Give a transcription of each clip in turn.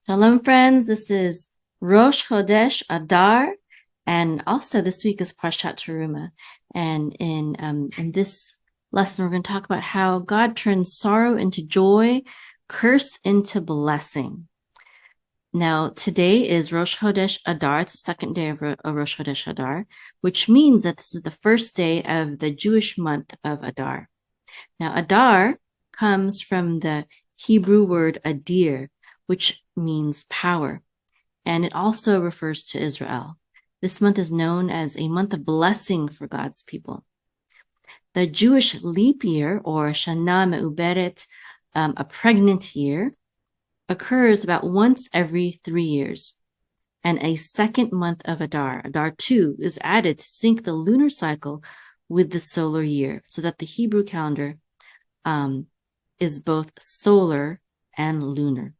Shalom, friends. This is Rosh Hodesh Adar, and also this week is Parshat Terumah. And in this lesson, we're going to talk about how God turns sorrow into joy, curse into blessing. Now, today is Rosh Hodesh Adar. It's the second day of Rosh Hodesh Adar, which means that this is the first day of the Jewish month of Adar. Now, Adar comes from the Hebrew word adir, which means power, and it also refers to Israel. This month is known as a month of blessing for God's people. The Jewish leap year, or shanah me'uberet, a pregnant year, occurs about once every 3 years. And a second month of Adar, Adar II, is added to sync the lunar cycle with the solar year, so that the Hebrew calendar is both solar and lunar.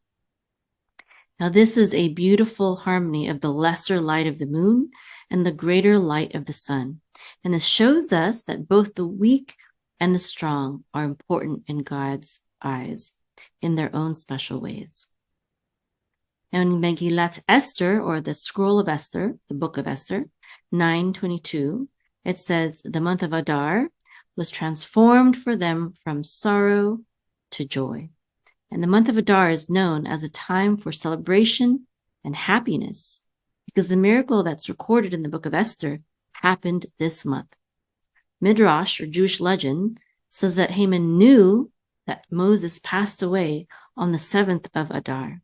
Now, this is a beautiful harmony of the lesser light of the moon and the greater light of the sun. And this shows us that both the weak and the strong are important in God's eyes in their own special ways. Now, in Megillat Esther, or the Scroll of Esther, the Book of Esther, 9:22, it says, the month of Adar was transformed for them from sorrow to joy. And the month of Adar is known as a time for celebration and happiness because the miracle that's recorded in the book of Esther happened this month. Midrash, or Jewish legend, says that Haman knew that Moses passed away on the 7th of Adar.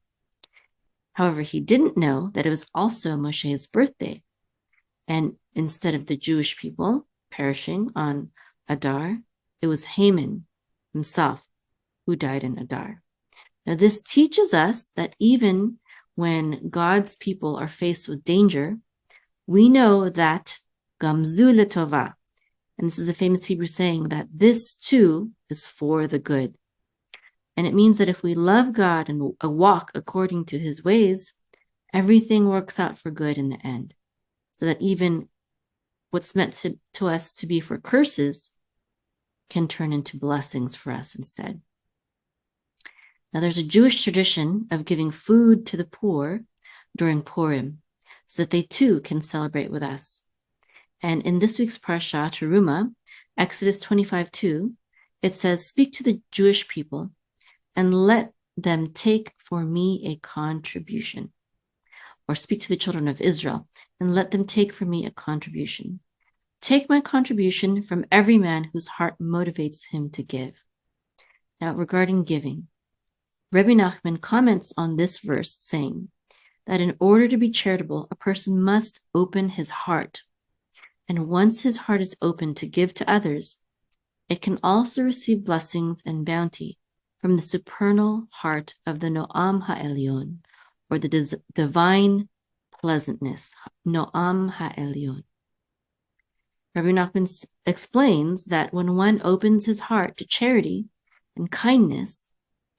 However, he didn't know that it was also Moshe's birthday. And instead of the Jewish people perishing on Adar, it was Haman himself who died in Adar. Now, this teaches us that even when God's people are faced with danger, we know that gamzu letova, and this is a famous Hebrew saying, that this too is for the good. And it means that if we love God and walk according to his ways, everything works out for good in the end. So that even what's meant to us to be for curses can turn into blessings for us instead. Now, there's a Jewish tradition of giving food to the poor during Purim so that they too can celebrate with us. And in this week's Parshat Terumah, Exodus 25:2, it says, speak to the Jewish people and let them take for me a contribution. Or speak to the children of Israel and let them take for me a contribution. Take my contribution from every man whose heart motivates him to give. Now, regarding giving, Rabbi Nachman comments on this verse saying that in order to be charitable, a person must open his heart. And once his heart is open to give to others, it can also receive blessings and bounty from the supernal heart of the Noam Ha'elyon, or the divine pleasantness, Noam Ha'elyon. Rabbi Nachman explains that when one opens his heart to charity and kindness,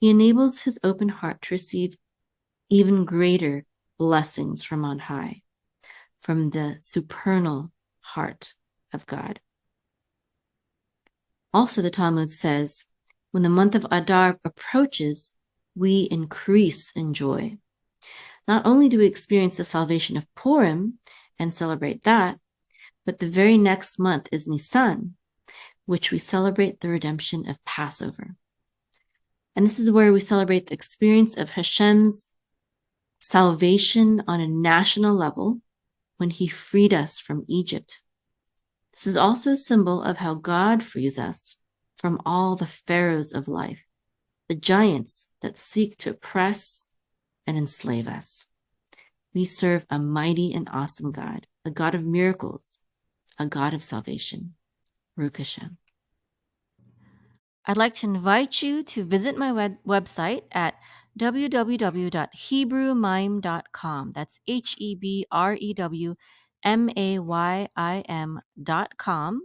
he enables his open heart to receive even greater blessings from on high, from the supernal heart of God. Also, the Talmud says, when the month of Adar approaches, we increase in joy. Not only do we experience the salvation of Purim and celebrate that, but the very next month is Nisan, which we celebrate the redemption of Passover. And this is where we celebrate the experience of Hashem's salvation on a national level when he freed us from Egypt. This is also a symbol of how God frees us from all the pharaohs of life, the giants that seek to oppress and enslave us. We serve a mighty and awesome God, a God of miracles, a God of salvation. Baruch Hashem. I'd like to invite you to visit my website at www.hebrewmime.com. That's HEBREWMAYIM.com.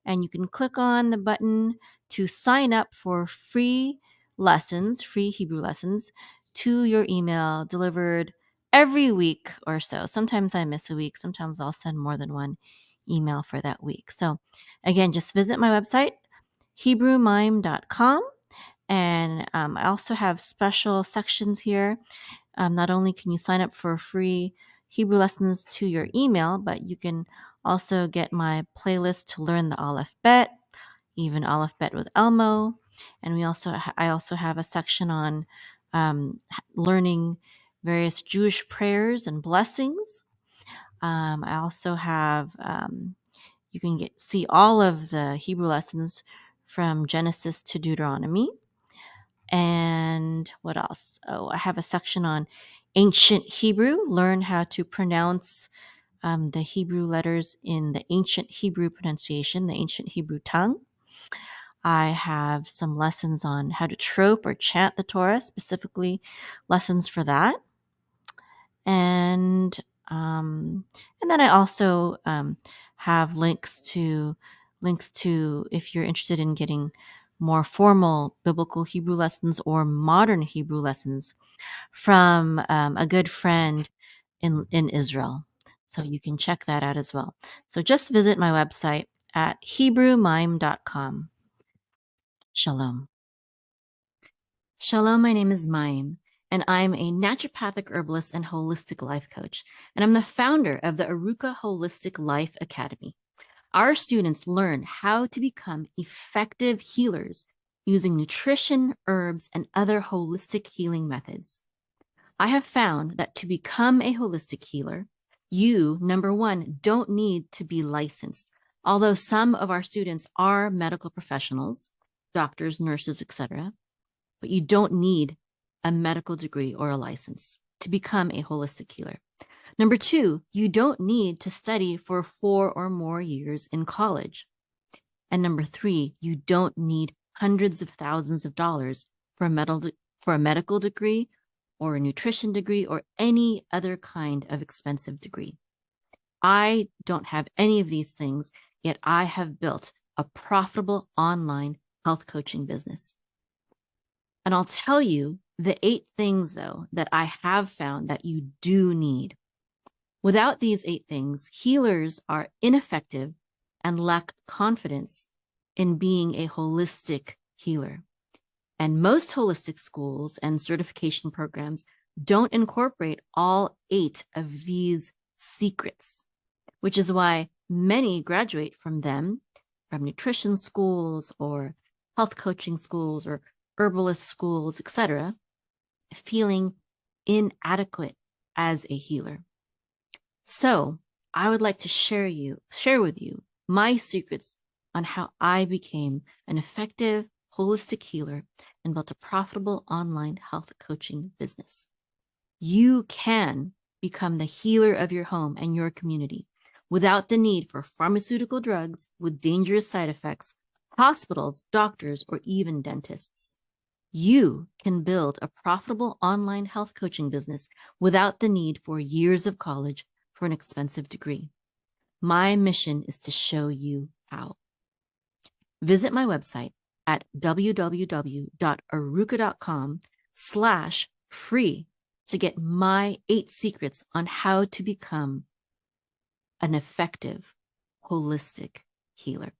And you can click on the button to sign up for free lessons, free Hebrew lessons, to your email delivered every week or so. Sometimes I miss a week. Sometimes I'll send more than one email for that week. So again, just visit my website, HebrewMime.com. And I also have special sections here Not only can you sign up for free Hebrew lessons to your email, but you can also get my playlist to learn the Aleph Bet, even Aleph Bet with Elmo. And I also have a section on learning various Jewish prayers and blessings. I also have you can see all of the Hebrew lessons from Genesis to Deuteronomy. And what else? Oh, I have a section on ancient Hebrew. Learn how to pronounce the Hebrew letters in the ancient Hebrew pronunciation, the ancient Hebrew tongue. I have some lessons on how to trope or chant the Torah, specifically lessons for that. And then I also have links to if you're interested in getting more formal biblical Hebrew lessons or modern Hebrew lessons from a good friend in Israel. So you can check that out as well. So just visit my website at HebrewMime.com. Shalom. Shalom, my name is Maim, and I'm a naturopathic herbalist and holistic life coach, and I'm the founder of the Aruka Holistic Life Academy. Our students learn how to become effective healers using nutrition, herbs, and other holistic healing methods. I have found that to become a holistic healer, you, number one, don't need to be licensed, although some of our students are medical professionals, doctors, nurses, etc., but you don't need a medical degree or a license to become a holistic healer. Number two, you don't need to study for 4 or more years in college. And number three, you don't need hundreds of thousands of dollars for a medical degree or a nutrition degree or any other kind of expensive degree. I don't have any of these things, yet I have built a profitable online health coaching business. And I'll tell you the 8 things, though, that I have found that you do need. Without these 8 things, healers are ineffective and lack confidence in being a holistic healer. And most holistic schools and certification programs don't incorporate all 8 of these secrets, which is why many graduate from them, from nutrition schools or health coaching schools or herbalist schools, etc., feeling inadequate as a healer. So I would like to share with you my secrets on how I became an effective holistic healer and built a profitable online health coaching business. You can become the healer of your home and your community without the need for pharmaceutical drugs with dangerous side effects, hospitals, doctors, or even dentists. You can build a profitable online health coaching business without the need for years of college for an expensive degree. My mission is to show you how. Visit my website at www.aruka.com/free to get my 8 secrets on how to become an effective holistic healer.